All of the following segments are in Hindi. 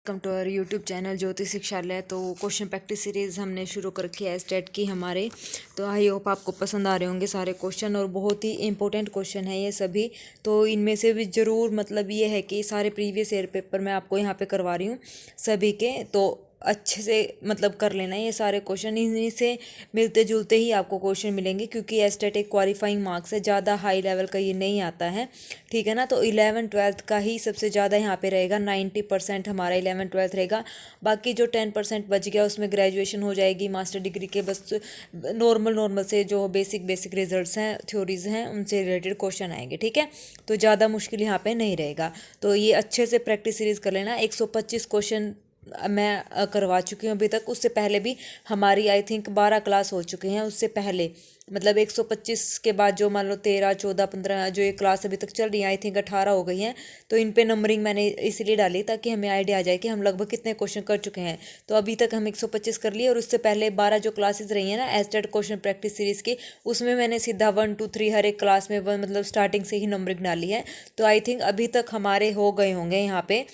Welcome to our YouTube channel Jyoti Shikshalaya. तो क्वेश्चन प्रैक्टिस सीरीज़ हमने शुरू कर रखी है स्टेट की हमारे। तो आई होप आपको पसंद आ रहे होंगे सारे क्वेश्चन, और बहुत ही इंपॉर्टेंट क्वेश्चन है ये सभी। तो इनमें से भी ज़रूर मतलब ये है कि सारे प्रीवियस ईयर पेपर मैं आपको यहाँ पे करवा रही हूँ सभी के, तो अच्छे से मतलब कर लेना ये सारे क्वेश्चन। इन्हीं से मिलते जुलते ही आपको क्वेश्चन मिलेंगे, क्योंकि एस्टेट एक क्वालिफाइंग मार्क्स है, ज़्यादा हाई लेवल का ये नहीं आता है, ठीक है ना। तो 11th-12th का ही सबसे ज़्यादा यहाँ पे रहेगा, 90% हमारा 11th-12th रहेगा। बाकी जो 10% बच गया उसमें ग्रेजुएशन हो जाएगी, मास्टर डिग्री के बस नॉर्मल से जो बेसिक रिजल्ट्स हैं, थ्योरीज हैं, उनसे रिलेटेड क्वेश्चन आएंगे, ठीक है। तो ज़्यादा मुश्किल यहाँ पे नहीं रहेगा। तो ये अच्छे से प्रैक्टिस सीरीज कर लेना। 125 क्वेश्चन मैं करवा चुकी हूँ अभी तक। उससे पहले भी हमारी आई थिंक 12 क्लास हो चुके हैं। उससे पहले मतलब 125 के बाद जो मान लो 13, 14, 15 जो ये क्लास अभी तक चल रही है, आई थिंक 18 हो गई हैं। तो इन पे नंबरिंग मैंने इसलिए डाली ताकि हमें आइडिया आ जाए कि हम लगभग कितने क्वेश्चन कर चुके हैं। तो अभी तक हम 125 कर लिए, और उससे पहले 12 जो क्लासेस रही हैं ना एस्टेट क्वेश्चन प्रैक्टिस सीरीज़ की, उसमें मैंने सीधा 1, 2, 3 हर एक क्लास में मतलब स्टार्टिंग से ही नंबरिंग डाली है। तो आई थिंक अभी तक हमारे हो गए होंगे यहाँ पे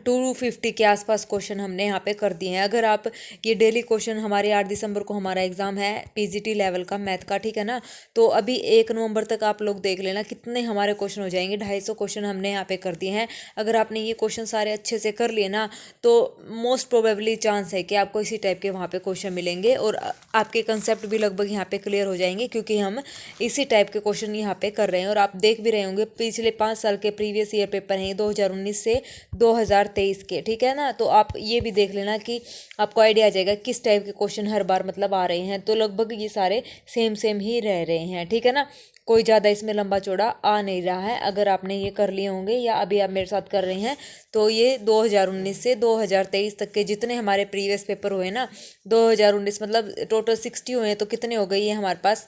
250 के आसपास क्वेश्चन हमने यहाँ पे कर दिए हैं। अगर आप ये डेली क्वेश्चन, हमारे 8 दिसंबर को हमारा एग्ज़ाम है पीजीटी लेवल का मैथ का, ठीक है ना। तो अभी 1 नवंबर तक आप लोग देख लेना कितने हमारे क्वेश्चन हो जाएंगे। 250 क्वेश्चन हमने यहाँ पे कर दिए हैं। अगर आपने ये क्वेश्चन सारे अच्छे से कर लिए ना, तो मोस्ट प्रोबेबली चांस है कि आपको इसी टाइप के वहाँ पे क्वेश्चन मिलेंगे, और आपके कंसेप्ट भी लगभग यहाँ पे क्लियर हो जाएंगे, क्योंकि हम इसी टाइप के क्वेश्चन यहाँ पे कर रहे हैं। और आप देख भी रहे होंगे पिछले 5 साल के प्रीवियस ईयर पेपर हैं 2019 से 2023 के, ठीक है ना। तो आप ये भी देख लेना कि आपको आइडिया आ जाएगा किस टाइप के क्वेश्चन हर बार मतलब आ रहे हैं। तो लगभग ये सारे सेम ही रह रहे हैं, ठीक है ना। कोई ज़्यादा इसमें लंबा चौड़ा आ नहीं रहा है। अगर आपने ये कर लिए होंगे या अभी आप मेरे साथ कर रहे हैं, तो ये 2019 से 2023 तक के जितने हमारे प्रीवियस पेपर हुए ना, 2019 मतलब टोटल 60 हुए, तो कितने हो गई है हमारे पास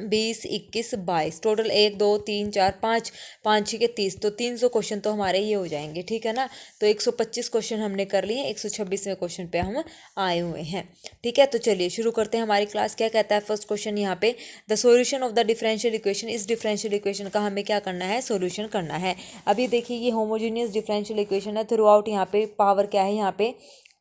20, 21, 22 टोटल, 1, 2, 3, 4, 5, 5 के 30, तो 300 क्वेश्चन तो हमारे ये हो जाएंगे, ठीक है ना। तो 125 क्वेश्चन हमने कर लिए, 126वें क्वेश्चन पे हम आए हुए हैं, ठीक है। तो चलिए शुरू करते हैं हमारी क्लास। क्या कहता है फर्स्ट क्वेश्चन यहाँ पे, the solution of the differential equation. इस डिफरेंशियल इक्वेशन का हमें क्या करना है, सोल्यूशन करना है। अभी देखिए ये होमोजीनियस डिफरेंशियल इक्वेशन है। थ्रू आउट यहाँ पे पावर क्या है, यहाँ पे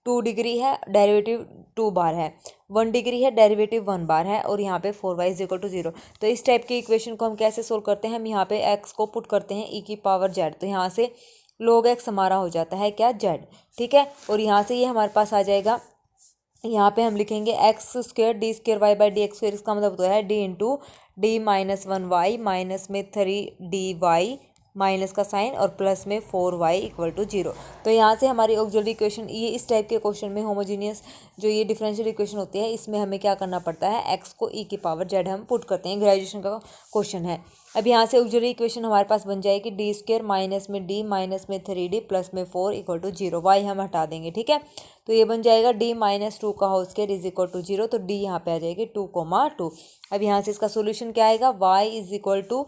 2 डिग्री है, डेरिवेटिव 2 बार है, 1 डिग्री है, डेरिवेटिव 1 बार है, और यहाँ पे 4y = 0। तो इस टाइप की इक्वेशन को हम कैसे सोल्व करते हैं, हम यहाँ पे x को पुट करते हैं e⁻z। तो यहाँ से log x हमारा हो जाता है क्या, z, ठीक है। और यहाँ से ये हमारे पास आ जाएगा, यहाँ पे हम लिखेंगे x² d²y/dx²। इसका मतलब होता है d × d-1y माइनस में 3dy माइनस का साइन और प्लस में 4y = 0। तो यहाँ से हमारी ऑक्सिलरी इक्वेशन, ये इस टाइप के क्वेश्चन में होमोजीनियस जो ये डिफरेंशियल इक्वेशन होती है, इसमें हमें क्या करना पड़ता है, x को e⁻z हम पुट करते हैं। ग्रेजुएशन का क्वेश्चन है। अब यहाँ से ऑक्सिलरी इक्वेशन हमारे पास बन जाएगी d² माइनस में d माइनस में 3d प्लस में 4 = 0। y हम हटा देंगे, ठीक है। तो ये बन जाएगा d-2 का होल स्क्वायर = 0। तो d यहाँ पे आ जाएगी 2,2। अब यहाँ से इसका सोल्यूशन क्या आएगा, y =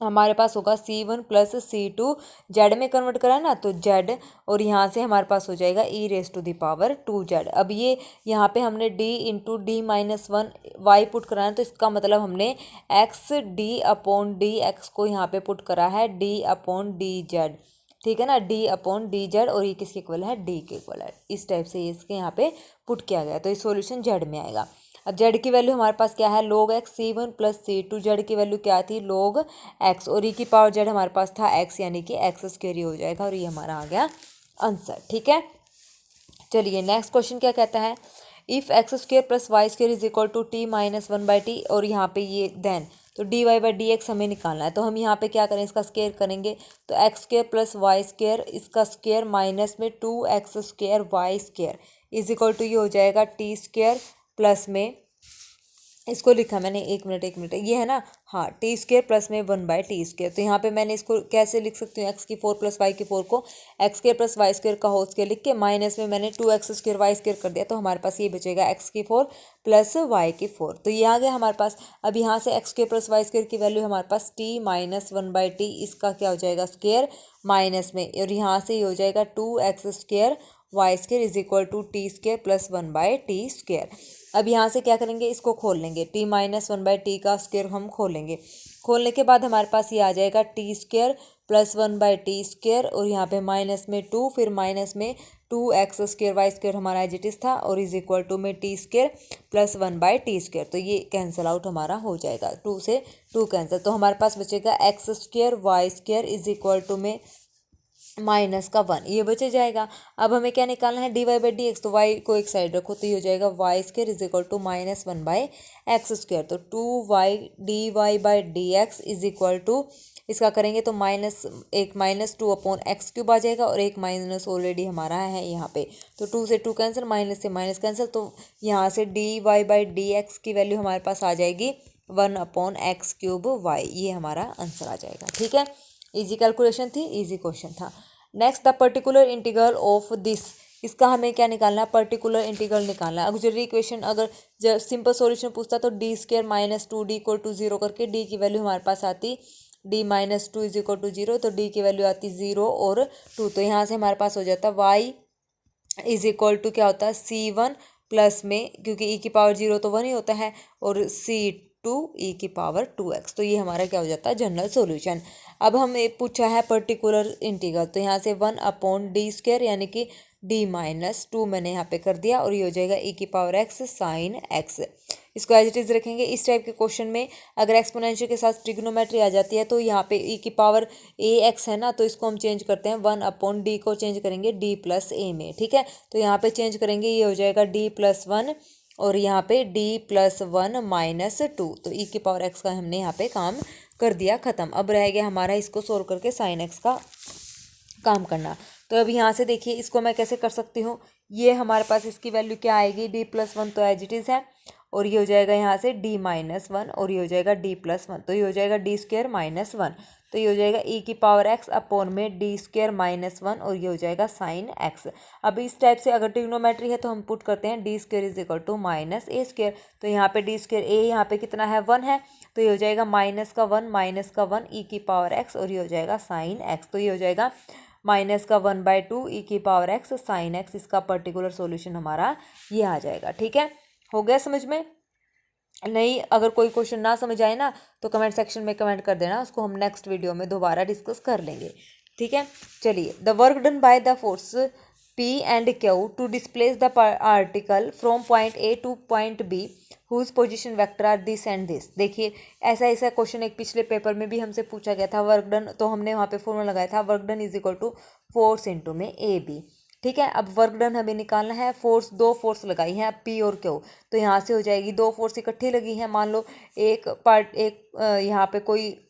हमारे पास होगा c1 + c2, z में कन्वर्ट करा है ना, तो z, और यहाँ से हमारे पास हो जाएगा e⁻²z। अब ये यहाँ पे हमने d × d-1 y पुट करा है, तो इसका मतलब हमने x d/dx को यहाँ पे पुट करा है d/dz, ठीक है ना, d/dz, और ये किसके इक्वल है, d के इक्वल है। इस टाइप से इसके यहाँ पे पुट किया गया, तो ये सॉल्यूशन z में आएगा। अब z की वैल्यू हमारे पास क्या है, log x, c1 + c2। z की वैल्यू क्या थी, log x, और e⁻z हमारे पास था x, यानी कि x² हो जाएगा, और ये हमारा आ गया आंसर, ठीक है। चलिए नेक्स्ट क्वेश्चन क्या कहता है, इफ़ x² + y² = t-1/t, और यहाँ पे ये देन, तो dy/dx हमें निकालना है। तो हम यहाँ पे क्या करें, इसका स्क्वायर करेंगे, तो x² + y², इसका स्क्वायर माइनस में 2x² y² = ये हो जाएगा t² प्लस में, इसको लिखा मैंने, एक मिनट, ये है ना, हाँ, t² प्लस में 1/t²। तो यहाँ पे मैंने इसको कैसे लिख सकती हूँ, x² + y² को x² + y² का होल स्क्वायर लिख के माइनस में मैंने 2x² y² कर दिया। तो हमारे पास ये बचेगा x² + y²। तो ये आ गया हमारे पास। अब यहाँ से x² + y² की वैल्यू हमारे पास t-1/t, इसका क्या हो जाएगा, स्क्वायर माइनस में, और यहाँ से ये हो जाएगा 2x² y² = t² + 1/t²। अब यहाँ से क्या करेंगे, इसको खोल लेंगे, t-1/t का स्क्वायर हम खोलेंगे। खोलने के बाद हमारे पास ये आ जाएगा t² +1/t² और यहाँ पे माइनस में 2, फिर माइनस में 2x² हमारा एज इट इज था और इज इक्वल टू में t² +1/t²। तो ये कैंसिल आउट हमारा हो जाएगा, 2 से 2 कैंसिल। तो हमारे पास बचेगा x² इज इक्वल टू में -1 ये बच जाएगा। अब हमें क्या निकालना है, dy/dx। तो y को एक साइड रखो तो ये हो जाएगा y² is equal to -1/x²। तो 2y dy/dx is equal to, इसका करेंगे तो -2/x³ आ जाएगा और एक माइनस ऑलरेडी हमारा है यहाँ पे। तो 2 से 2 कैंसिल, माइनस से माइनस कैंसिल। तो यहाँ से dy/dx की वैल्यू हमारे पास आ जाएगी 1/x³ ये हमारा आंसर आ जाएगा। ठीक है, इजी कैलकुलेशन थी, इजी क्वेश्चन था। Next, the particular integral of this. इसका हमें क्या निकालना है, पर्टिकुलर इंटीग्रल निकालना है। ऑक्सिलरी इक्वेशन अगर जब सिंपल सॉल्यूशन पूछता तो d² - 2d = 0 करके d की वैल्यू हमारे पास आती d - 2 = 0, तो d की वैल्यू आती 0 और 2। तो यहाँ से हमारे पास हो जाता y इज इक्वल टू क्या होता है c1 प्लस में, क्योंकि e की पावर 0 तो 1 ही होता है, और c2 e की पावर 2x। तो ये हमारा क्या हो जाता है, जनरल सॉल्यूशन। अब हमें पूछा है पर्टिकुलर इंटीग्रल, तो यहाँ से 1/d² यानी कि d - 2 मैंने यहाँ पे कर दिया और ये हो जाएगा e की पावर x sin x। इसको एज इट इज रखेंगे। इस टाइप के क्वेश्चन में अगर एक्सपोनेंशियल के साथ ट्रिग्नोमेट्री आ जाती है तो यहाँ पे e की पावर ax है ना, तो इसको हम चेंज करते हैं 1/d को चेंज करेंगे d + a में। ठीक है, तो यहाँ पे चेंज करेंगे, ये हो जाएगा d + 1 और यहाँ पे d + 1 - 2। तो e की पावर x का हमने यहाँ पे काम कर दिया ख़त्म। अब रह गया हमारा इसको सोल्व करके sin x का काम करना। तो अब यहाँ से देखिए इसको मैं कैसे कर सकती हूँ, ये हमारे पास इसकी वैल्यू क्या आएगी, d + 1 तो एज इट इज़ है, और ये हो जाएगा यहाँ से d - 1 और ये हो जाएगा d + 1, तो ये हो जाएगा d² - 1। तो ये हो जाएगा e की पावर x अपॉन में d² - 1 और ये हो जाएगा sin x। अब इस टाइप से अगर ट्रिग्नोमेट्री है तो हम पुट करते हैं d² = -a²। तो यहाँ पे d² a यहाँ पे कितना है, 1 है, तो ये हो जाएगा -1 e की पावर x और ये हो जाएगा sin x। तो ये हो जाएगा -1/2 e की पावर x sin x। इसका पर्टिकुलर सॉल्यूशन हमारा ये आ जाएगा। ठीक है, हो गया समझ में? नहीं, अगर कोई क्वेश्चन ना समझ आए ना तो कमेंट सेक्शन में कमेंट कर देना, उसको हम नेक्स्ट वीडियो में दोबारा डिस्कस कर लेंगे। ठीक है, चलिए। The work done by the force P and Q to displace the article from point A to point B whose position vector are this and this. देखिए ऐसा क्वेश्चन एक पिछले पेपर में भी हमसे पूछा गया था। वर्क डन, तो हमने वहाँ पे फॉर्मूला लगाया था work done is equal to force into में AB। ठीक है, अब वर्क डन हमें निकालना है। फोर्स, दो फोर्स लगाई हैं P और Q, तो यहाँ से हो जाएगी, दो फोर्स इकट्ठी लगी हैं। मान लो एक यहाँ पे कोई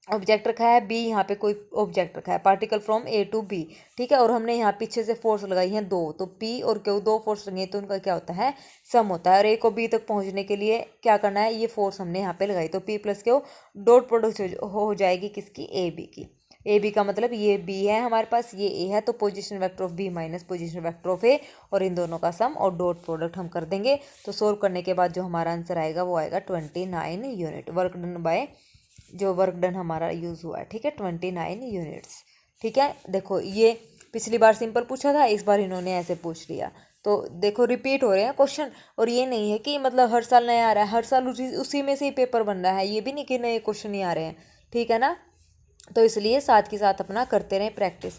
ऑब्जेक्ट रखा है, बी यहाँ पे कोई ऑब्जेक्ट रखा है, particle from A to B। ठीक है, और हमने यहाँ पीछे से फोर्स लगाई है दो, तो P और Q दो फोर्स लगी है, तो उनका क्या होता है, सम होता है। और A को B तक पहुँचने के लिए क्या करना है, ये फोर्स हमने यहाँ पे लगाई, तो P + Q डॉट प्रोडक्ट हो जाएगी किसकी, AB की। AB का मतलब ये B है हमारे पास, ये A है, तो position vector of B minus position vector of A, और इन दोनों का सम और डॉट प्रोडक्ट हम कर देंगे। तो सोल्व करने के बाद जो हमारा आंसर आएगा वो आएगा 29 यूनिट। वर्क डन बाय, जो वर्क डन हमारा यूज़ हुआ है, ठीक है, 29 यूनिट्स। ठीक है, देखो ये पिछली बार सिंपल पूछा था, इस बार इन्होंने ऐसे पूछ लिया। तो देखो रिपीट हो रहे हैं क्वेश्चन, और ये नहीं है कि मतलब हर साल नया आ रहा है, हर साल उसी में से ही पेपर बन रहा है, ये भी नहीं कि नए क्वेश्चन नहीं आ रहे हैं। ठीक है ना, तो इसलिए साथ के साथ अपना करते रहें practice.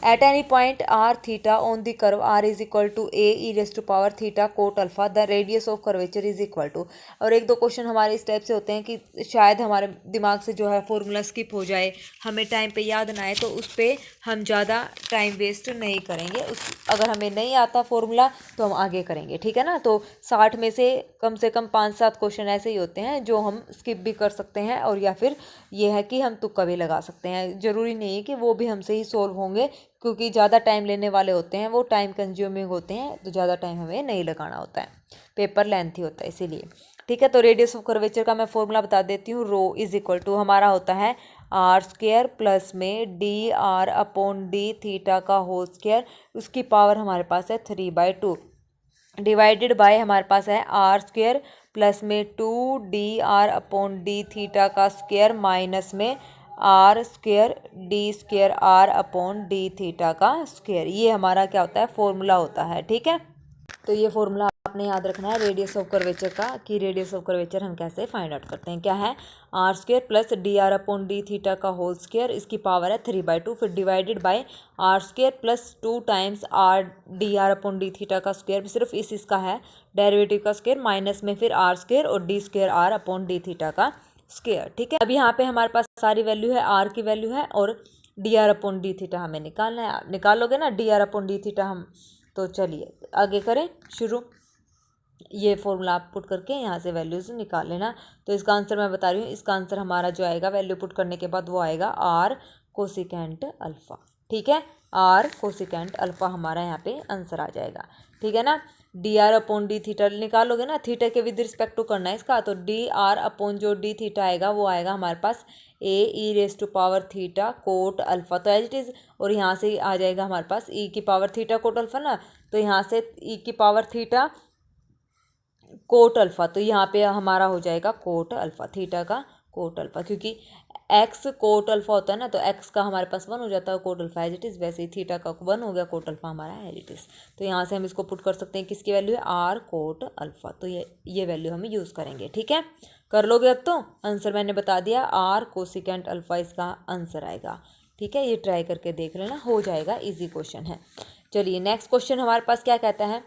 At any point r theta on the curve r is equal to a e⁻ theta cot alpha the radius of curvature is equal to. और एक दो क्वेश्चन हमारे इस टाइप से होते हैं कि शायद हमारे दिमाग से जो है फॉर्मूला स्किप हो जाए, हमें टाइम पे याद ना आए, तो उस पर हम ज़्यादा टाइम वेस्ट नहीं करेंगे। अगर हमें नहीं आता फॉर्मूला तो हम आगे करेंगे। ठीक है ना, तो 60 में से कम 5-7 क्वेश्चन ऐसे ही होते हैं जो हम स्किप भी कर सकते हैं, और या फिर ये है कि हम तुक्का भी लगा सकते हैं। ज़रूरी नहीं है कि वो भी हमसे ही सोल्व होंगे, क्योंकि ज़्यादा टाइम लेने वाले होते हैं, वो टाइम कंज्यूमिंग होते हैं, तो ज़्यादा टाइम हमें नहीं लगाना होता है, पेपर लेंथी होता है इसीलिए। ठीक है, तो रेडियस ऑफ कर्वेचर का मैं फॉर्मूला बता देती हूँ। रो इज इक्वल टू हमारा होता है r² प्लस में dr/d थीटा का होल स्क्वायर, उसकी पावर हमारे पास है 3/2 डिवाइडेड बाय हमारे पास है r² प्लस में 2dr/d थीटा का स्क्वायर माइनस में r² d² r/d थीटा का स्क्वायर। ये हमारा क्या होता है, फॉर्मूला होता है। ठीक है, तो ये फॉर्मूला आपने याद रखना है रेडियस ऑफ कर्वेचर का, कि रेडियस ऑफ कर्वेचर हम कैसे फाइंड आउट करते हैं। क्या है, r square plus d r upon d theta का होल स्क्वेयर, इसकी पावर है 3/2, फिर divided by r square plus 2 times r d r upon d theta का स्क्वेयर, सिर्फ इसका है डेरिवेटिव का स्क्वेयर, माइनस में फिर आर स्क्वेयर और d square r upon d theta का स्क्वेयर। ठीक है, अब यहाँ पे हमारे पास सारी वैल्यू है, आर की वैल्यू है और D r upon d theta हमें निकालना है। निकालोगे ना D r upon d theta हम, तो चलिए आगे करें शुरू। ये फॉर्मूला आप पुट करके यहाँ से वैल्यूज निकाल लेना। तो इसका आंसर मैं बता रही हूँ, इसका आंसर हमारा जो आएगा वैल्यू पुट करने के बाद वो आएगा आर कोसिकेंट अल्फा। ठीक है, आर कोसिकेंट अल्फा हमारा यहाँ पे आंसर आ जाएगा। ठीक है ना, D r upon d theta निकालोगे ना, थीटा के विद रिस्पेक्ट टू करना है इसका, तो डी आर अपॉन जो डी थीटा आएगा वो आएगा हमारे पास a e raise to power theta cot alpha, तो एज इट इज़। और यहाँ से आ जाएगा हमारे पास ई की पावर थीटा कोट अल्फा ना, तो यहाँ से ई की पावर थीटा कोट अल्फा, तो यहाँ पे हमारा हो जाएगा कोट अल्फा, थीटा का कोट अल्फा, क्योंकि एक्स कोट अल्फा होता है ना, तो एक्स का हमारे पास 1 हो जाता है cot alpha as it is, वैसे ही थीटा का 1 हो गया, कोट अल्फा हमारा एज इट इज़। तो यहाँ से हम इसको पुट कर सकते हैं, किसकी वैल्यू है, आर कोट अल्फा, तो ये वैल्यू हम यूज़ करेंगे। ठीक है, कर लोगे अब, तो आंसर मैंने बता दिया, आर कोसिकेंट अल्फा इसका आंसर आएगा। ठीक है, ये ट्राई करके देख लेना, हो जाएगा, ईजी क्वेश्चन है। चलिए नेक्स्ट क्वेश्चन हमारे पास क्या कहता है,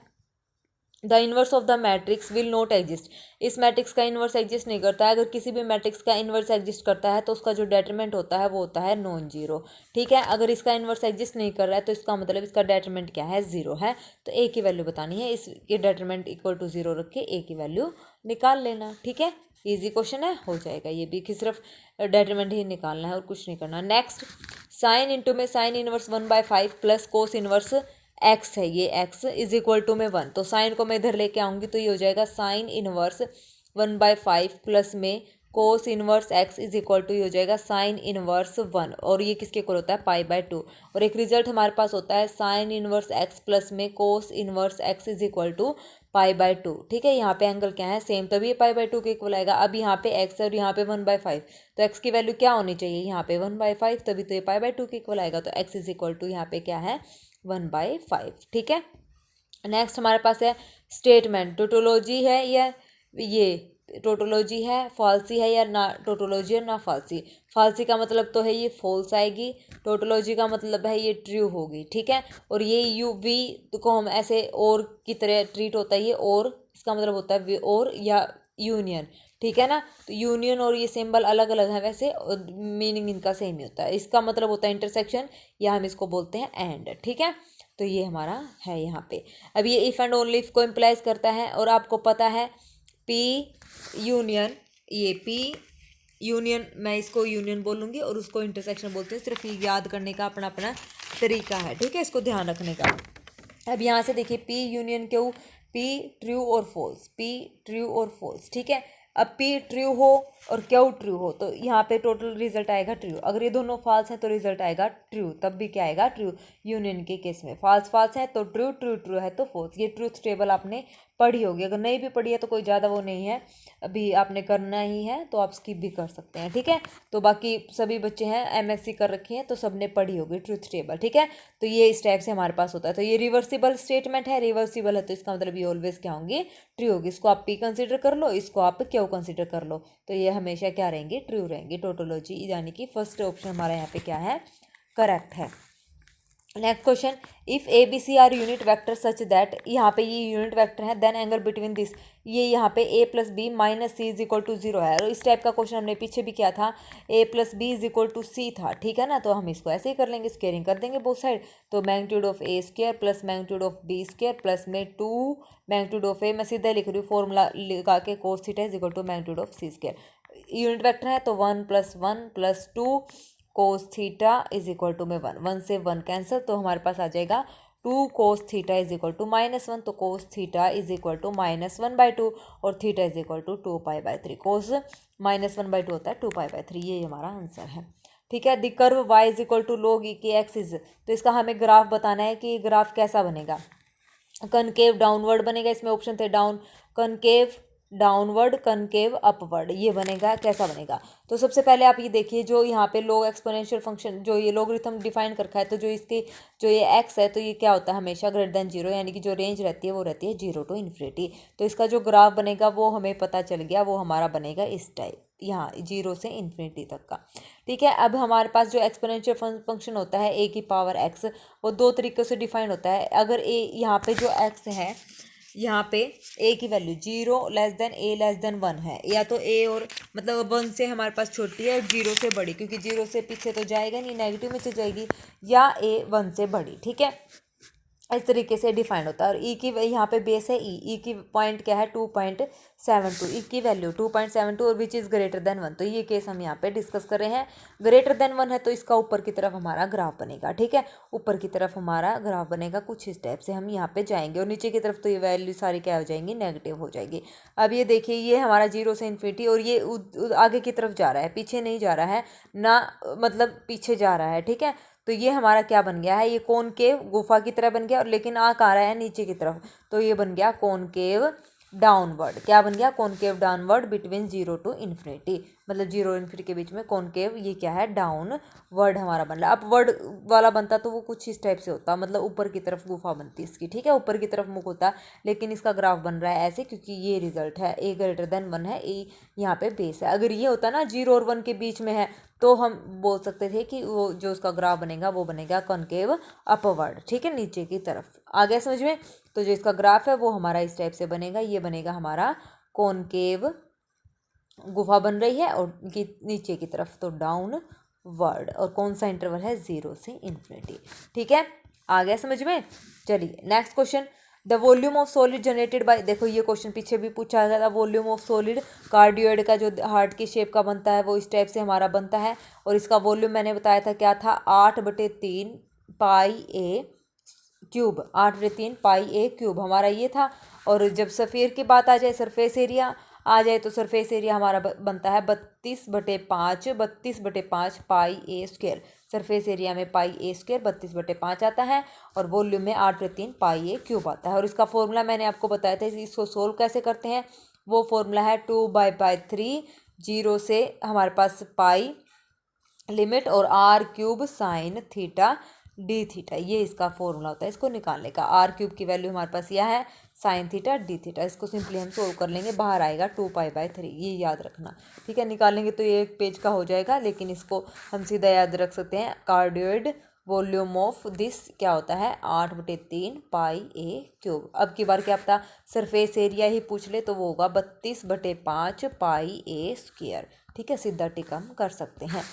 the inverse of the matrix will not exist. इस मैट्रिक्स का इन्वर्स एग्जिस्ट नहीं करता है। अगर किसी भी मैट्रिक्स का इन्वर्स एग्जिस्ट करता है तो उसका जो डेटरमेंट होता है वो होता है नॉन जीरो। ठीक है, अगर इसका इन्वर्स एग्जिस्ट नहीं कर रहा है तो इसका मतलब इसका डेटरमेंट क्या है, जीरो है। तो ए की वैल्यू बतानी है, इसके डेटरमेंट इक्वल टू जीरो रख के ए की वैल्यू निकाल लेना। ठीक है, ईजी क्वेश्चन है, हो जाएगा ये भी, कि सिर्फ डेटरमेंट ही निकालना है और कुछ नहीं करना। नेक्स्ट, साइन इंटू में sine inverse 1/5 plus cos inverse x है, ये एक्स इज इक्वल टू में 1, तो साइन को मैं इधर लेके आऊँगी तो ये हो जाएगा साइन इनवर्स 1/5 प्लस में cos inverse x is equal to, ये हो जाएगा साइन इनवर्स 1, और ये किसके इक्वल होता है, π/2। और एक रिजल्ट हमारे पास होता है साइन इनवर्स एक्स प्लस में cos inverse x is equal to π/2। ठीक है, यहाँ पे एंगल क्या है, सेम, तभी ये π/2 के इक्वल आएगा। अब यहाँ पे एक्स और यहाँ पे 1/5, तो एक्स की वैल्यू क्या होनी चाहिए, यहाँ पे 1/5, तभी तो ये π/2 के इक्वल आएगा। तो एक्स इज इक्वल टू यहाँ पे क्या है, 1/5। ठीक है, नेक्स्ट हमारे पास है स्टेटमेंट, टोटोलॉजी है या ये टोटोलॉजी है, फॉल्सी है या ना टोटोलॉजी और ना फॉल्सी। फॉल्सी का मतलब तो है ये फॉल्स आएगी, टोटोलॉजी का मतलब है ये ट्रू होगी। ठीक है, और ये यू वी को हम ऐसे और की तरह ट्रीट होता है, ये और इसका मतलब होता है और या यूनियन। ठीक है ना, तो यूनियन और ये सिंबल अलग अलग है, वैसे मीनिंग इनका सेम ही होता है। इसका मतलब होता है इंटरसेक्शन, या हम इसको बोलते हैं एंड। ठीक है, तो ये हमारा है यहाँ पे। अब ये इफ़ एंड ओनली इफ को इम्प्लाइज करता है, और आपको पता है पी यूनियन, ये पी यूनियन, मैं इसको यूनियन बोलूँगी और उसको इंटरसेक्शन बोलते हैं, सिर्फ ये याद करने का अपना अपना तरीका है। ठीक है, इसको ध्यान रखने का। अब यहाँ से देखिए पी यूनियन क्यों, पी ट्रू और फॉल्स, पी ट्रू और फॉल्स। ठीक है, अब पी ट्रू हो और क्यू ट्रू हो तो यहाँ पे टोटल रिजल्ट आएगा ट्रू। अगर ये दोनों फॉल्स हैं तो रिजल्ट आएगा ट्रू, तब भी क्या आएगा, ट्रू। यूनियन के केस में फॉल्स फॉल्स है तो ट्रू, ट्रू ट्रू है तो फॉल्स। ये ट्रूथ टेबल आपने पढ़ी होगी, अगर नहीं भी पढ़ी है तो कोई ज़्यादा वो नहीं है, अभी आपने करना ही है तो आप स्किप भी कर सकते हैं। ठीक है, तो बाकी सभी बच्चे हैं एमएससी कर रखी हैं तो सबने पढ़ी होगी ट्रूथ टेबल। ठीक है, तो ये इस टाइप से हमारे पास होता है। तो ये रिवर्सिबल स्टेटमेंट है, रिवर्सिबल है तो इसका मतलब ये ऑलवेज क्या होंगे, ट्रू होगी। इसको आप पी कंसिडर कर लो, इसको आप क्यू कंसिडर कर लो, तो ये हमेशा क्या रहेंगे, ट्रू रहेंगे। टोटोलॉजी यानी कि फर्स्ट ऑप्शन हमारा यहाँ पे क्या है, करेक्ट है। Next question, if a b c are unit vector such that, यहाँ पे ये यूनिट वेक्टर है, देन एंगल बिटवीन दिस, ये यहाँ पे a plus b minus c is equal to 0 है। और इस टाइप का क्वेश्चन हमने पीछे भी किया था, a plus b is equal to c था। ठीक है ना, तो हम इसको ऐसे ही कर लेंगे, स्केयरिंग कर देंगे बोथ साइड। तो magnitude of a square plus magnitude of b square plus में 2 मैग्नीट्यूड ऑफ a, मैं सीधा लिख रही हूँ फॉर्मूला लगा के, cos theta is equal to magnitude of c square. Unit vector है तो 1 + 1 + 2 cos theta is equal to में 1 से 1 कैंसिल, तो हमारे पास आ जाएगा 2 cos theta is equal to -1, तो cos theta is equal to -1/2 और theta is equal to 2π/3। Cos -1/2 होता है 2π/3, ये हमारा आंसर है। ठीक है, the curve y is equal to log e के x इज, तो इसका हमें ग्राफ बताना है कि ग्राफ कैसा बनेगा। कनकेव डाउनवर्ड बनेगा, इसमें ऑप्शन थे down, concave downward, concave, upward, ये बनेगा। कैसा बनेगा? तो सबसे पहले आप ये देखिए, जो यहाँ पे लोग एक्सपोनेंशियल फंक्शन, जो ये लोगरिथम डिफाइन कर रखा है, तो जो ये एक्स है, तो ये क्या होता है? हमेशा ग्रेटर देन जीरो, यानी कि जो रेंज रहती है वो रहती है 0 to इन्फिनिटी। तो इसका जो ग्राफ बनेगा वो हमें पता चल गया, वो हमारा बनेगा इस टाइप, यहाँ 0 से इन्फिनिटी तक का। ठीक है, अब हमारे पास जो एक्सपोनेंशियल फंक्शन होता है a⁻x, वो दो तरीक़ों से डिफाइन होता है। अगर a, यहाँ पे जो x है, यहाँ पे a की value 0 less than a less than 1 है, या तो a और मतलब 1 से हमारे पास छोटी है और 0 से बड़ी, क्योंकि 0 से पीछे तो जाएगा नहीं, नेगेटिव में चली जाएगी, या a 1 से बड़ी। ठीक है, इस तरीके से डिफाइन होता है। और ई की यहाँ पे बेस है ई की पॉइंट क्या है? 2.72, ई की वैल्यू 2.72 और विच इज़ ग्रेटर देन 1। तो ये केस हम यहाँ पे डिस्कस कर रहे हैं। ग्रेटर देन 1 है तो इसका ऊपर की तरफ हमारा ग्राफ बनेगा। ठीक है, ऊपर की तरफ हमारा ग्राफ बनेगा, कुछ इस टाइप से हम यहाँ पे जाएंगे, और नीचे की तरफ तो ये वैल्यू सारी क्या हो जाएंगी? नेगेटिव हो जाएगी। अब ये देखिए, ये हमारा 0 से इन्फिनिटी, और ये आगे की तरफ जा रहा है, पीछे नहीं जा रहा है ना, मतलब पीछे जा रहा है। ठीक है, तो ये हमारा क्या बन गया है? ये कॉनकेव गुफा की तरह बन गया, और लेकिन आ कहाँ रहा है? नीचे की तरफ, तो ये बन गया कॉनकेव डाउनवर्ड। क्या बन गया? Concave downward between 0 to infinity, मतलब 0 और इन्फिनिटी के बीच में कॉनकेव, ये क्या है? डाउनवर्ड हमारा बन रहा है। अपवर्ड वाला बनता तो वो कुछ इस टाइप से होता, मतलब ऊपर की तरफ गुफा बनती इसकी। ठीक है, ऊपर की तरफ मुख होता, लेकिन इसका ग्राफ बन रहा है ऐसे, क्योंकि ये रिजल्ट है, a ग्रेटर देन 1 है, a यहाँ पे बेस है। अगर ये होता ना 0 और 1 के बीच में है, तो हम बोल सकते थे कि वो जो उसका ग्राफ बनेगा वो बनेगा कॉनकेव अपवर्ड। ठीक है, नीचे की तरफ। आ गया समझ में? तो जो इसका ग्राफ है वो हमारा इस टाइप से बनेगा, ये बनेगा हमारा कॉनकेव गुफा बन रही है, और नीचे की तरफ तो डाउन वर्ड, और कौन सा इंटरवल है? 0 से इन्फिनिटी। ठीक है, आ गया समझ में? चलिए next question. The volume of solid generated by, देखो ये क्वेश्चन पीछे भी पूछा गया था। वॉल्यूम ऑफ सॉलिड कार्डियोइड का जो हार्ट की शेप का बनता है वो इस टाइप से हमारा बनता है, और इसका वॉल्यूम मैंने बताया था क्या था? 8/3 पाई ए क्यूब, 8/3 पाई ए क्यूब हमारा ये था। और जब सफ़ेयर की बात आ जाए, सरफेस एरिया आ जाए, तो सरफेस एरिया हमारा बनता है 32/5 पाई ए स्क्वायर। सरफेस एरिया में पाई ए स्क्वायर 32/5 आता है, और वॉल्यूम में 8/3 पाई ए क्यूब आता है। और इसका फॉर्मूला मैंने आपको बताया था, इसको सोल्व कैसे करते हैं। वो फॉर्मूला है 2/3, 0 से हमारे पास पाई लिमिट, और r³ sine theta D theta, ये इसका फॉर्मूला होता है इसको निकालने का। r³ की वैल्यू हमारे पास यह है साइन थीटा डी थीटा। इसको सिंपली हम सोल्व कर लेंगे, बाहर आएगा 2π/3, ये याद रखना। ठीक है, निकालेंगे तो ये एक पेज का हो जाएगा, लेकिन इसको हम सीधा याद रख सकते हैं। कार्डियोइड वॉल्यूम ऑफ दिस क्या होता है? 8/3 पाई ए क्यूब। अब की बार क्या पता सरफेस एरिया ही पूछ ले, तो वो होगा 32/5 पाई ए स्क्वायर। ठीक है, सीधा टिक हम कर सकते हैं।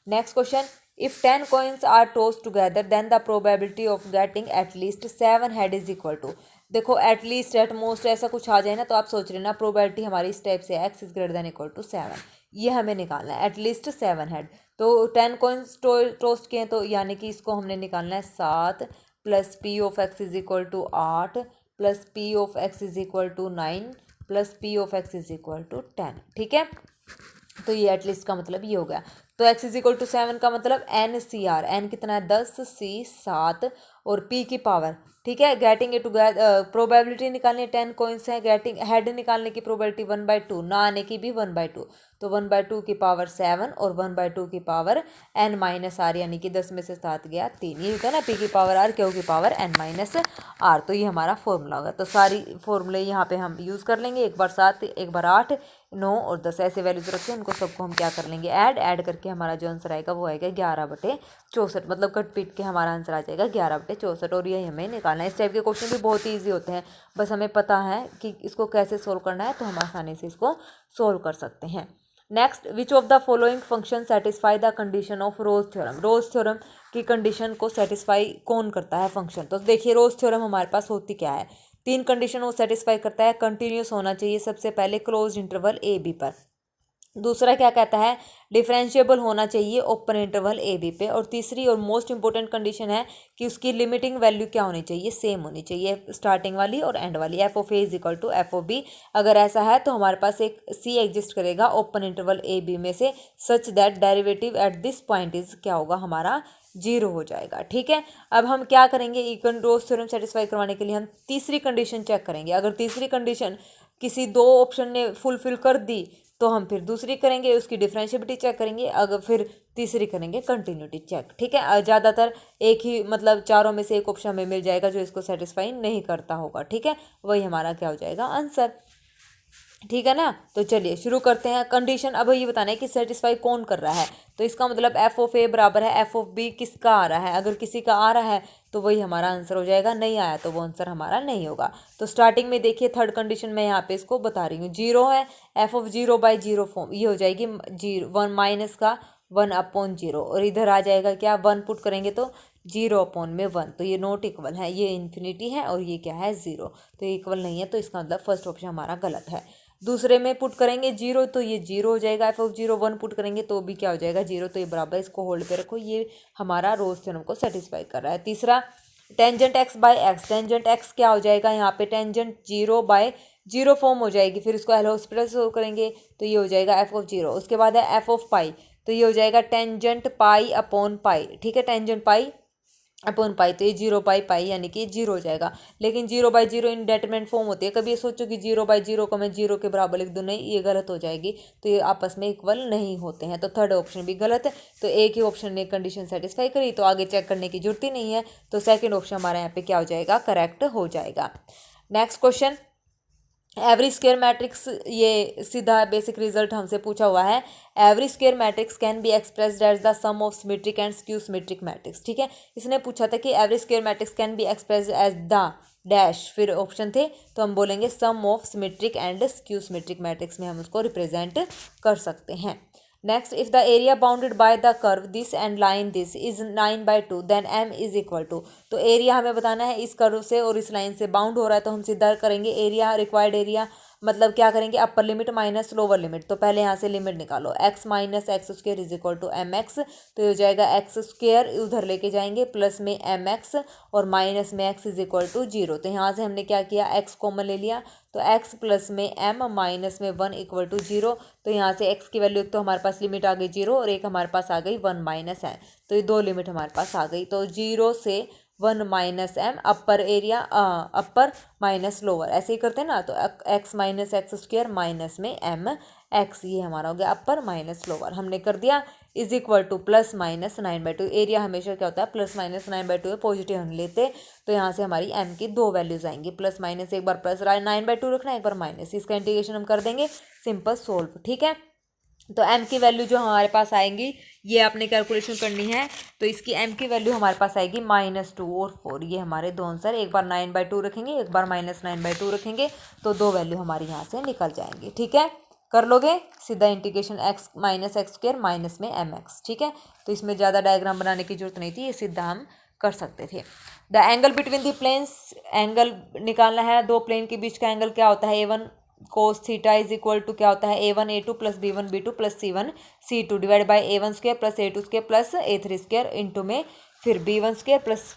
Next question. If 10 coins are tossed together then the probability of getting at least 7 head is equal to, देखो एट लीस्ट एट मोस्ट ऐसा कुछ आ जाए ना, तो आप सोच रहे ना प्रोबेबिलिटी हमारी इस टाइप से x is greater than equal to 7, ये हमें निकालना है। एटलीस्ट 7 हेड, तो 10 coins टोस्ट किए, तो यानी कि इसको हमने निकालना है 7 plus p of x is equal to 8 plus p of x is equal to 9 plus p of x is equal to 10। ठीक है, तो ये एटलीस्ट का मतलब ये हो गया। तो x इज इक्वल टू 7 का मतलब NCR, n कितना है 10, C 7 और p की पावर। ठीक है, गेटिंग इट टुगेदर प्रोबेबिलिटी निकालनी 10 coins है, गेटिंग हेड निकालने की प्रोबेबिलिटी 1/2, ना आने की भी 1/2, तो 1/2 की पावर 7 और 1/2 की पावर n-r, यानी कि 10 में से 7 गया 3, ये होता है ना p की पावर r, q की पावर n-r। तो ये हमारा फॉर्मूला होगा। तो सारी फॉर्मूले यहाँ पे हम यूज़ कर लेंगे, एक बार 7, एक बार 8, 9 और 10 ऐसे वैल्यूज रखते हैं, उनको सबको हम क्या कर लेंगे ऐड करके हमारा जो आंसर आएगा वो आएगा 11/64, मतलब कट पीट के हमारा आंसर आ जाएगा 11/64, और ये हमें निकालना है। इस टाइप के क्वेश्चन भी बहुत ही ईजी होते हैं, बस हमें पता है कि इसको कैसे सोल्व करना है, तो हम आसानी से इसको सोल्व कर सकते हैं। Next, which of the following function satisfy the condition of Rolle's theorem, Rolle's theorem की कंडीशन को सेटिस्फाई कौन करता है फंक्शन। तो देखिए रोज थ्योरम हमारे पास होती क्या है, 3 कंडीशन वो सेटिस्फाई करता है। कंटिन्यूस होना चाहिए सबसे पहले क्लोज इंटरवल ए बी पर, दूसरा क्या कहता है डिफरेंशिएबल होना चाहिए ओपन इंटरवल ए बी पे, और तीसरी और मोस्ट इंपॉर्टेंट कंडीशन है कि उसकी लिमिटिंग वैल्यू क्या होनी चाहिए, सेम होनी चाहिए, स्टार्टिंग वाली और एंड वाली। F of a is equal to f of b, अगर ऐसा है तो हमारे पास एक सी एग्जिस्ट करेगा ओपन इंटरवल ए बी में से, such that derivative at this point is क्या होगा हमारा जीरो हो जाएगा। ठीक है, अब हम क्या करेंगे, इकोन रोज थ्योरम सेटिस्फाई करवाने के लिए हम तीसरी कंडीशन चेक करेंगे। अगर तीसरी कंडीशन किसी दो ऑप्शन ने फुलफिल कर दी तो हम फिर दूसरी करेंगे, उसकी डिफरेंशिएबिलिटी चेक करेंगे, अगर फिर तीसरी करेंगे कंटिन्यूटी चेक। ठीक है, ज़्यादातर एक ही मतलब चारों में से एक ऑप्शन हमें मिल जाएगा जो इसको सेटिस्फाई नहीं करता होगा। ठीक है, वही हमारा क्या हो जाएगा, आंसर। ठीक है ना, तो चलिए शुरू करते हैं। कंडीशन अब ये बताना है कि सेटिस्फाई कौन कर रहा है, तो इसका मतलब एफ ऑफ ए बराबर है एफ ऑफ बी किसका आ रहा है। अगर किसी का आ रहा है तो वही हमारा आंसर हो जाएगा, नहीं आया तो वो आंसर हमारा नहीं होगा। तो स्टार्टिंग में देखिए थर्ड कंडीशन में यहाँ पे इसको बता रही हूँ, जीरो है, F of zero by zero form ये हो जाएगी जीरो, वन माइनस का वन अपॉन जीरो, और इधर आ जाएगा क्या, वन पुट करेंगे तो जीरो अपॉन में वन, तो ये नॉट इक्वल है, ये इन्फिनिटी है और ये क्या है, जीरो, तो ये इक्वल नहीं है, तो इसका मतलब फर्स्ट ऑप्शन हमारा गलत है। दूसरे में पुट करेंगे जीरो तो ये जीरो हो जाएगा, F of zero one put करेंगे तो भी क्या हो जाएगा, जीरो, तो ये बराबर, इसको होल्ड पे रखो, ये हमारा रोल्स थ्योरम को सेटिस्फाई कर रहा है। तीसरा, tangent x by x, tangent x क्या हो जाएगा, यहाँ पे tangent zero by zero form हो जाएगी, फिर इसको एल हॉस्पिटल सोल्व करेंगे तो ये हो जाएगा एफ ऑफ जीरो। उसके बाद है एफ ऑफ पाई, तो ये हो जाएगा टेंजेंट पाई अपॉन पाई। ठीक है, टेंजेंट पाई अपॉन पाई, तो ये जीरो बाई पाई यानी कि जीरो हो जाएगा। लेकिन जीरो बाई जीरो इंडेटरमिनेट फॉर्म होती है, कभी ये सोचो कि जीरो बाई जीरो को मैं जीरो के बराबर लिख दूँ, नहीं, ये गलत हो जाएगी, तो ये आपस में इक्वल नहीं होते हैं, तो थर्ड ऑप्शन भी गलत है। तो एक ही ऑप्शन ने कंडीशन सेटिस्फाई करी तो आगे चेक करने की जरूरत ही नहीं है, तो सेकेंड ऑप्शन हमारा यहाँ पे क्या हो जाएगा, करेक्ट हो जाएगा। Next question, every square matrix, ये सीधा बेसिक रिजल्ट हमसे पूछा हुआ है। Every square matrix can be expressed as the sum of symmetric and skew symmetric matrix. ठीक है, इसने पूछा था कि every square matrix can be expressed as the dash, फिर ऑप्शन थे, तो हम बोलेंगे sum of symmetric and skew symmetric matrix में हम उसको रिप्रेजेंट कर सकते हैं। Next, if the area bounded by the curve this and line this is 9/2 then m is equal to, तो एरिया हमें बताना है, इस कर्व से और इस लाइन से बाउंड हो रहा है, तो हम सीधा करेंगे एरिया, रिक्वायर्ड एरिया मतलब क्या करेंगे, upper limit minus lower limit, तो पहले यहाँ से लिमिट निकालो, x minus x square is equal to m x, तो ये हो जाएगा एक्स स्क्वायर उधर लेके जाएंगे प्लस में एम एक्स और माइनस में x is equal to zero, तो यहाँ से हमने क्या किया, x कॉमन ले लिया, तो x प्लस में m माइनस में 1 इक्वल टू जीरो, तो यहाँ से x की वैल्यू, एक तो हमारे पास लिमिट आ गई जीरो और एक हमारे पास आ गई 1 माइनस है, तो ये दो लिमिट हमारे पास आ गई, तो जीरो से 1 minus m, upper area upper minus lower, ऐसे ही करते हैं ना, तो x minus x square minus में एम एक्स, ये हमारा हो गया अपर माइनस लोअर, हमने कर दिया, is equal two plus minus 9/2। Area हमेशा क्या होता है, प्लस माइनस 9/2 है, पॉजिटिव हम लेते, तो यहाँ से हमारी m की दो वैल्यूज आएंगी, प्लस माइनस एक बार प्लस 9/2 रखना है, एक बार माइनस, इसका इंटीग्रेशन हम कर देंगे, सिंपल सोल्व। ठीक है, तो m की वैल्यू जो हमारे पास आएंगी, ये आपने कैलकुलेशन करनी है, तो इसकी m की वैल्यू हमारे पास आएगी -2 और 4, ये हमारे दो आंसर, एक बार 9/2 रखेंगे, एक बार -9/2 रखेंगे, तो दो वैल्यू हमारी यहाँ से निकल जाएंगी। ठीक है, कर लोगे सीधा integration x minus x square minus में एम एक्स। ठीक है, तो इसमें ज़्यादा डायग्राम बनाने की जरूरत नहीं थी, ये सीधा हम कर सकते थे। The angle between the planes, angle निकालना है, दो प्लेन के बीच का एंगल क्या होता है, A1 cos theta is equal to क्या होता है, A1 A2 plus B1 B2 plus C1 C2 divide by A1 square plus A2 square plus A3 square into में फिर B1 square plus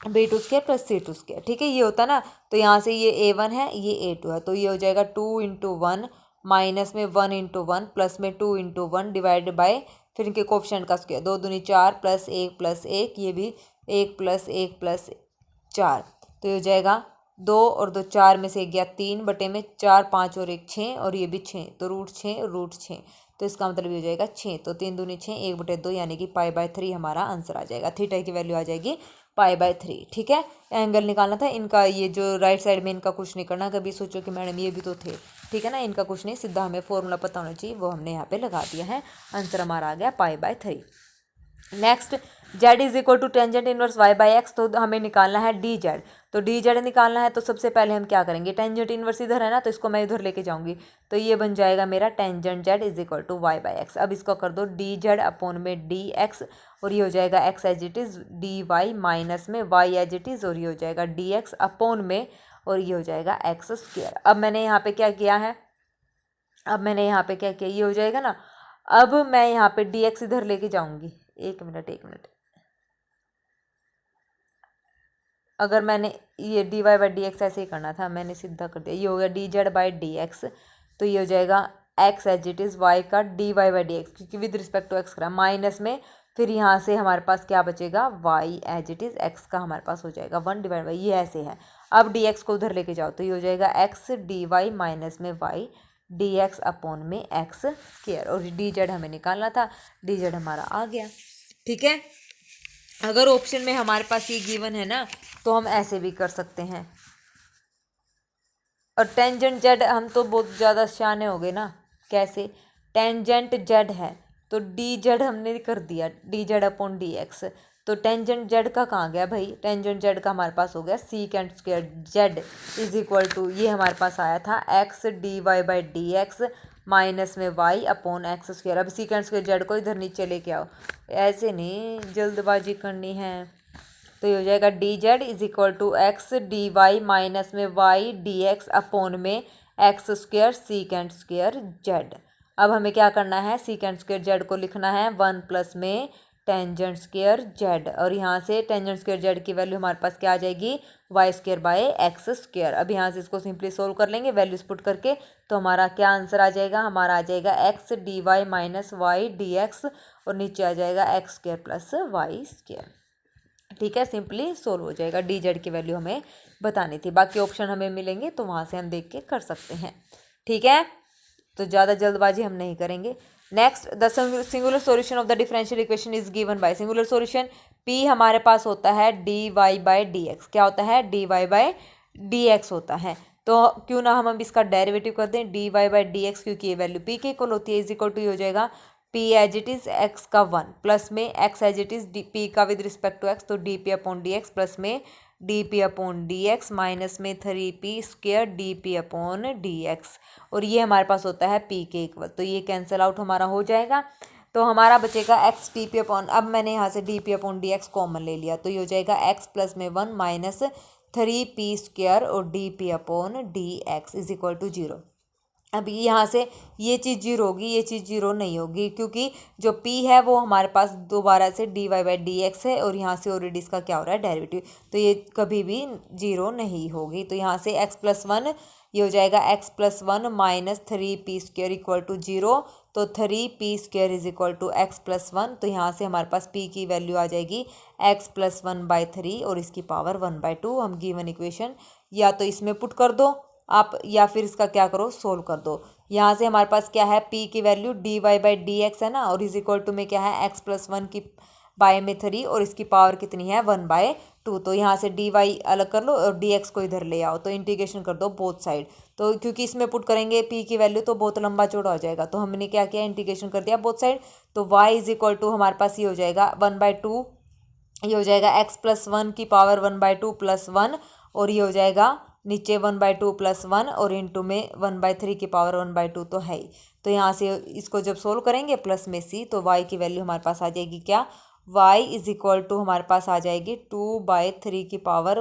B2 square plus C2 square. ठीक है, ये होता ना, तो यहाँ से ये A1 है, ये A2 है, तो ये हो जाएगा 2 × 1 माइनस में 1 × 1 प्लस में 2 × 1 डिवाइड बाय फिर इनके कोफिशिएंट का स्क्वायर, 2 दूनी 4 प्लस 1, ये भी 1 प्लस 1 प्लस 4, तो ये हो जाएगा 2 और 2 4 में से गया 3 बटे में 4 5 और 1 6 और ये भी 6, तो √6 तो इसका मतलब ये हो जाएगा 6, तो 3 दूनी 6 1/2 यानी कि π/3 हमारा आंसर आ जाएगा, थीटा की वैल्यू आ जाएगी π/3। ठीक है, एंगल निकालना था इनका, ये जो राइट साइड में इनका कुछ नहीं करना, कभी सोचो कि मैडम ये भी तो थे, ठीक है ना, इनका कुछ नहीं, सीधा हमें फॉर्मूला पता होना चाहिए, वो हमने यहाँ पे लगा दिया है, आंसर हमारा आ गया π/3। Next, z is equal to tangent inverse y/x, तो हमें निकालना है dz, तो dz निकालना है, तो सबसे पहले हम क्या करेंगे, टेंजेंट इनवर्स इधर है ना, तो इसको मैं इधर लेके जाऊंगी, तो ये बन जाएगा मेरा tangent z is equal to y/x। अब इसको कर दो dz अपॉन में dx, और ये हो जाएगा x as it is, dy minus में y एज इट इज़, और ये हो जाएगा dx अपॉन में, और ये हो जाएगा x स्क्वायर। अब मैंने यहाँ पे क्या किया है, ये हो जाएगा ना, अब मैं यहाँ पे dx इधर लेके जाऊंगी, एक मिनट, अगर मैंने ये dy/dx ऐसे ही करना था, मैंने सीधा कर दिया, ये हो गया dz/dx, तो ये हो जाएगा x as it is y का dy/dx, क्योंकि विद रिस्पेक्ट टू x करा, माइनस में फिर यहाँ से हमारे पास क्या बचेगा, y as it is x का हमारे पास हो जाएगा 1 डिवाइड बाई, ये ऐसे है। अब dx को उधर लेके जाओ तो ये हो जाएगा x dy माइनस में y dx अपॉन में x स्क्वायर, और dz हमें निकालना था, dz हमारा आ गया। ठीक है, अगर ऑप्शन में हमारे पास ये गिवन है ना तो हम ऐसे भी कर सकते हैं। और टेंजेंट जेड, हम तो बहुत ज़्यादा शाने हो गए ना, कैसे, टेंजेंट जेड है तो डी जेड हमने कर दिया, D Z upon d x. तो टेंजेंट जेड का कहाँ गया भाई, टेंजेंट जेड का हमारे पास हो गया secant square z is equal to, ये हमारे पास आया था x d y by d x minus में वाई अपॉन एक्स स्क्वायर। अब सीकेंट स्क्वायर जेड को इधर नीचे लेके आओ, ऐसे नहीं जल्दबाजी करनी है। तो ये हो जाएगा d z is equal to x d y minus में वाई डी एक्स अपॉन में x square secant square z. अब हमें क्या करना है, सीकेंट स्क्वायर जेड को लिखना है 1 प्लस में टेंजेंट स्क्वायर जेड, और यहाँ से टेंजेंट स्क्वायर जेड की वैल्यू हमारे पास क्या आ जाएगी, y square by x square. अब यहाँ से इसको सिंपली सोल्व कर लेंगे वैल्यूज पुट करके, तो हमारा क्या आंसर आ जाएगा, हमारा आ जाएगा x d y minus y d x, और नीचे आ जाएगा x square plus y square. ठीक है, सिंपली सोल्व हो जाएगा। डी जेड की वैल्यू हमें बतानी थी, बाकी ऑप्शन हमें मिलेंगे तो वहाँ से हम देख के कर सकते हैं। ठीक है, तो ज़्यादा जल्दबाजी हम नहीं करेंगे। Next, the singular solution of the differential equation is given by, singular solution p हमारे पास होता है d y by d x. क्या होता है, d y by d x होता है। तो क्यों ना हम इसका डेरिवेटिव कर दें, d y by d x, क्योंकि ये वैल्यू पी के इक्वल होती है, इज इक्वल टू हो जाएगा p as it is x का 1 प्लस में x as it is p का विद रिस्पेक्ट टू एक्स, तो d p upon d x plus में d p upon d x minus में 3p square d p upon d x, और ये हमारे पास होता है p के इक्वल, तो ये कैंसिल आउट हमारा हो जाएगा। तो हमारा बचेगा एक्स डी पी अपॉन, अब मैंने यहाँ से D p upon d x common ले लिया, तो ये हो जाएगा एक्स प्लस में 1 माइनस 3p स्क्वायर और d p upon d x is equal to 0। अब यहाँ से ये चीज़ जीरो होगी, ये चीज़ जीरो नहीं होगी, क्योंकि जो p है वो हमारे पास दोबारा से d y by d x है, और यहाँ से ऑलरेडी इसका क्या हो रहा है, डेरिवेटिव, तो ये कभी भी जीरो नहीं होगी। तो यहाँ से x प्लस 1, ये हो जाएगा x plus 1 minus 3p square equal to 0, तो 3p square is equal to x plus 1, तो यहाँ से हमारे पास p की वैल्यू आ जाएगी x प्लस 1/3 और इसकी पावर 1/2। हम गिवन इक्वेशन या तो इसमें पुट कर दो आप, या फिर इसका क्या करो, सोल्व कर दो। यहाँ से हमारे पास क्या है, p की value d y by d x है ना, और इज इक्वल टू में क्या है, x प्लस 1 की बाय में 3 और इसकी पावर कितनी है 1/2। तो यहाँ से डी वाई अलग कर लो और डी एक्स को इधर ले आओ, तो इंटीग्रेशन कर दो बोथ साइड। तो क्योंकि इसमें पुट करेंगे p की वैल्यू तो बहुत लंबा चौड़ा हो जाएगा, तो हमने क्या किया, इंटीग्रेशन कर दिया बोथ साइड। तो y इज इक्वल टू हमारे पास ये हो जाएगा 1/2, ये हो जाएगा x प्लस 1 की पावर 1/2 प्लस 1, और ये हो जाएगा नीचे 1/2 प्लस 1 और इंटू में 1/3 की पावर 1/2 तो है ही। तो यहाँ से इसको जब सोल्व करेंगे प्लस में c, तो y की वैल्यू हमारे पास आ जाएगी क्या, y इज इक्वल टू हमारे पास आ जाएगी 2/3 की पावर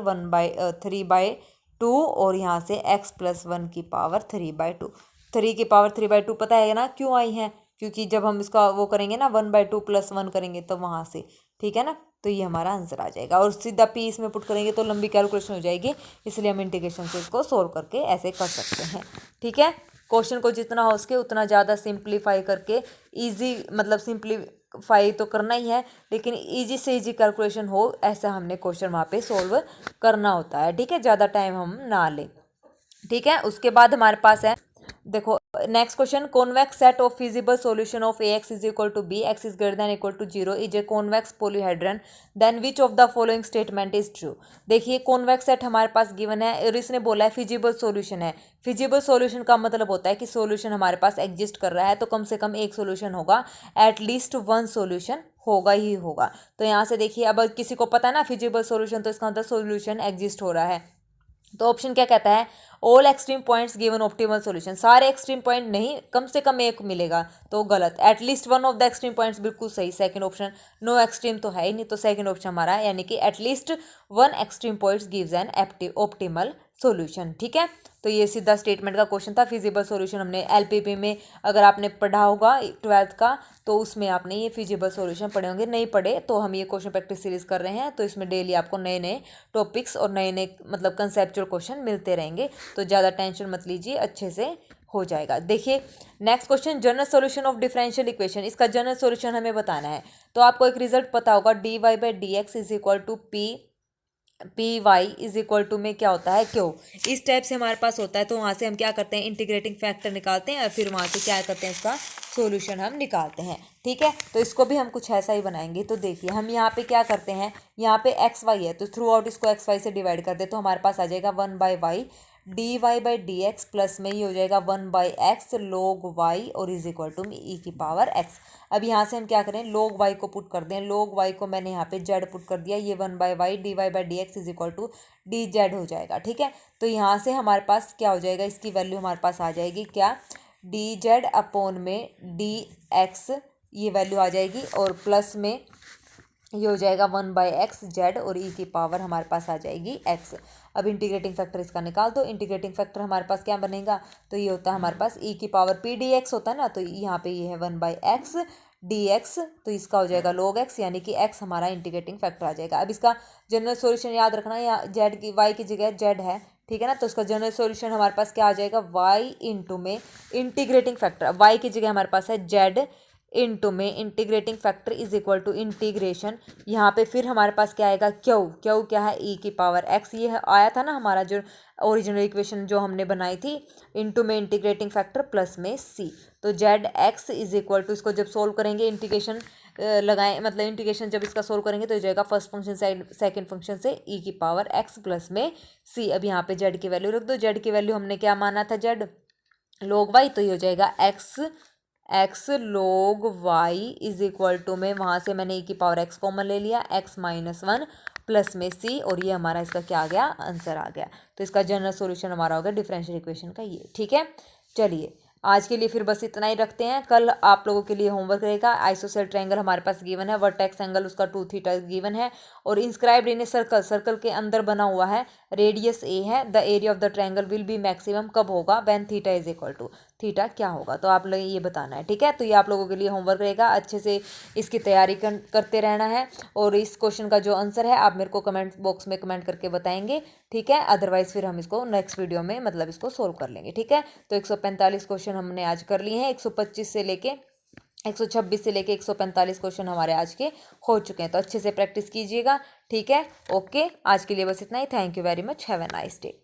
3/2, और यहाँ से x प्लस 1 की पावर 3/2। 3 की पावर 3/2 पता है ना क्यों आई है, क्योंकि जब हम इसका वो करेंगे ना 1/2 प्लस 1 करेंगे तो वहाँ से, ठीक है ना, तो ये हमारा आंसर आ जाएगा। और सीधा p इसमें पुट करेंगे तो लंबी कैलकुलेशन हो जाएगी, इसलिए हम इंटीग्रेशन से इसको सोल्व करके ऐसे कर सकते हैं। ठीक है, क्वेश्चन को जितना हो सके उतना ज़्यादा सिंप्लीफाई करके, इजी मतलब सिंप्लीफाई तो करना ही है, लेकिन इजी से इजी कैलकुलेशन हो ऐसा हमने क्वेश्चन वहाँ पे सोल्व करना होता है। ठीक है, ज़्यादा टाइम हम ना लें। ठीक है, उसके बाद हमारे पास है, देखो next question, convex set of feasible solution of ax is equal to b, x is greater than equal to 0 is a convex polyhedron, then which of the following statement is true. देखिए कॉन्वेक्स सेट हमारे पास गिवन है और इसने बोला है फिजिबल सॉल्यूशन है। फिजिबल सॉल्यूशन का मतलब होता है कि सॉल्यूशन हमारे पास एग्जिस्ट कर रहा है, तो कम से कम एक सॉल्यूशन होगा, एटलीस्ट 1 सॉल्यूशन होगा ही होगा। तो यहाँ से देखिए, अब किसी को पता है ना फिजिबल सॉल्यूशन, तो इसका मतलब सॉल्यूशन एग्जिस्ट हो रहा है। तो ऑप्शन क्या कहता है, all extreme points given optimal solution, सारे एक्सट्रीम पॉइंट नहीं, कम से कम एक मिलेगा, तो गलत। At least 1 of the extreme points बिल्कुल सही, सेकंड ऑप्शन। नो एक्सट्रीम तो है ही नहीं, तो सेकंड ऑप्शन हमारा है, यानी कि at least 1 extreme points gives an optimal solution. ठीक है, तो ये सीधा स्टेटमेंट का क्वेश्चन था। फिजिबल सॉल्यूशन हमने एलपीपी में अगर आपने पढ़ा होगा 12th का, तो उसमें आपने ये फिजिबल सॉल्यूशन पढ़े होंगे, नहीं पढ़े तो हम ये क्वेश्चन प्रैक्टिस सीरीज कर रहे हैं, तो इसमें डेली आपको नए नए टॉपिक्स और नए नए मतलब कंसेप्चुअल क्वेश्चन मिलते रहेंगे। तो ज़्यादा टेंशन मत लीजिए, अच्छे से हो जाएगा। देखिए next question, general solution of differential equation, इसका जनरल सॉल्यूशन हमें बताना है। तो आपको एक रिजल्ट पता होगा, dy by d x is equal to p y is equal to में क्या होता है क्यों, इस टाइप से हमारे पास होता है। तो वहाँ से हम क्या करते हैं, इंटीग्रेटिंग फैक्टर निकालते हैं और फिर वहाँ से क्या करते हैं, इसका सॉल्यूशन हम निकालते हैं। ठीक है, तो इसको भी हम कुछ ऐसा ही बनाएंगे। तो देखिए हम यहाँ पे क्या करते हैं, यहाँ पे एक्स वाई है तो थ्रू आउट इसको एक्स वाई से डिवाइड कर दे, तो हमारे पास आ जाएगा 1 by y d y by d x plus में ही हो जाएगा 1 बाई एक्स log वाई और इज इक्वल टू ई की पावर एक्स। अब यहाँ से हम क्या करें, log वाई को पुट कर दें, log वाई को मैंने यहाँ पे जेड पुट कर दिया, ये 1 by y d y by d x is equal to d z हो जाएगा। ठीक है, तो यहाँ से हमारे पास क्या हो जाएगा, इसकी वैल्यू हमारे पास आ जाएगी क्या, डी जेड अपॉन में डी एक्स, ये वैल्यू आ जाएगी और प्लस में ये हो जाएगा 1 बाई एक्स जेड और ई की पावर हमारे पास आ जाएगी एक्स। अब इंटीग्रेटिंग फैक्टर इसका निकाल दो, इंटीग्रेटिंग फैक्टर हमारे पास क्या बनेगा, तो ये होता है हमारे पास ई की पावर पी डी एक्स होता है ना, तो यहाँ पे ये है 1 बाई एक्स डी एक्स, तो इसका हो जाएगा log एक्स, यानी कि एक्स हमारा इंटीग्रेटिंग फैक्टर आ जाएगा। अब इसका जनरल सॉल्यूशन याद रखना, या जेड की वाई की जगह जेड है, ठीक है ना, तो इसका जनरल सॉल्यूशन हमारे पास क्या आ जाएगा, वाई इंटू में इंटीग्रेटिंग फैक्टर, वाई की जगह हमारे पास है जेड इंटू में integrating factor is equal to integration, यहाँ पे फिर हमारे पास क्या आएगा, क्यू, क्यू क्या है, ई की पावर एक्स, ये आया था ना हमारा जो ओरिजिनल इक्वेशन जो हमने बनाई थी, इंटू में इंटीग्रेटिंग फैक्टर प्लस में सी। तो z x is equal to, इसको जब सोल्व करेंगे इंटीग्रेशन लगाएं, मतलब इंटीग्रेशन जब इसका सोल्व करेंगे तो हो जाएगा फर्स्ट फंक्शन से सेकंड फंक्शन से ई की पावर एक्स प्लस में सी। अब यहाँ पे जेड की वैल्यू रख दो, जेड की वैल्यू हमने क्या माना था, जेड log वाई, तो ये हो जाएगा x log y is equal to में, वहाँ से मैंने ई की पावर एक्स कॉमन ले लिया, एक्स माइनस 1 प्लस में सी, और ये हमारा इसका क्या आ गया, आंसर आ गया। तो इसका जनरल सॉल्यूशन हमारा होगा डिफरेंशियल इक्वेशन का ये। ठीक है, चलिए आज के लिए फिर बस इतना ही रखते हैं। कल आप लोगों के लिए होमवर्क रहेगा, आइसोसेल ट्रायंगल हमारे पास गिवन है, वर्टेक्स एंगल उसका 2 थीटा गिवन है, और inscribed in a circle, circle के अंदर बना हुआ है, रेडियस ए है, the area of the triangle will be maximum कब होगा, when theta is equal to, theta क्या होगा, तो आप लोग ये बताना है। ठीक है, तो ये आप लोगों के लिए होमवर्क रहेगा, अच्छे से इसकी तैयारी करते रहना है, और इस क्वेश्चन का जो आंसर है आप मेरे को कमेंट बॉक्स में कमेंट करके बताएंगे। ठीक है, अदरवाइज फिर हम इसको नेक्स्ट वीडियो में मतलब इसको सोल्व कर लेंगे। ठीक है, तो 145 क्वेश्चन हमने आज कर लिए हैं, 126 से लेके 126 से लेके 145 क्वेश्चन हमारे आज के हो चुके हैं, तो अच्छे से प्रैक्टिस कीजिएगा। ठीक है, ओके, आज के लिए बस इतना ही। Thank you very much, have a nice day.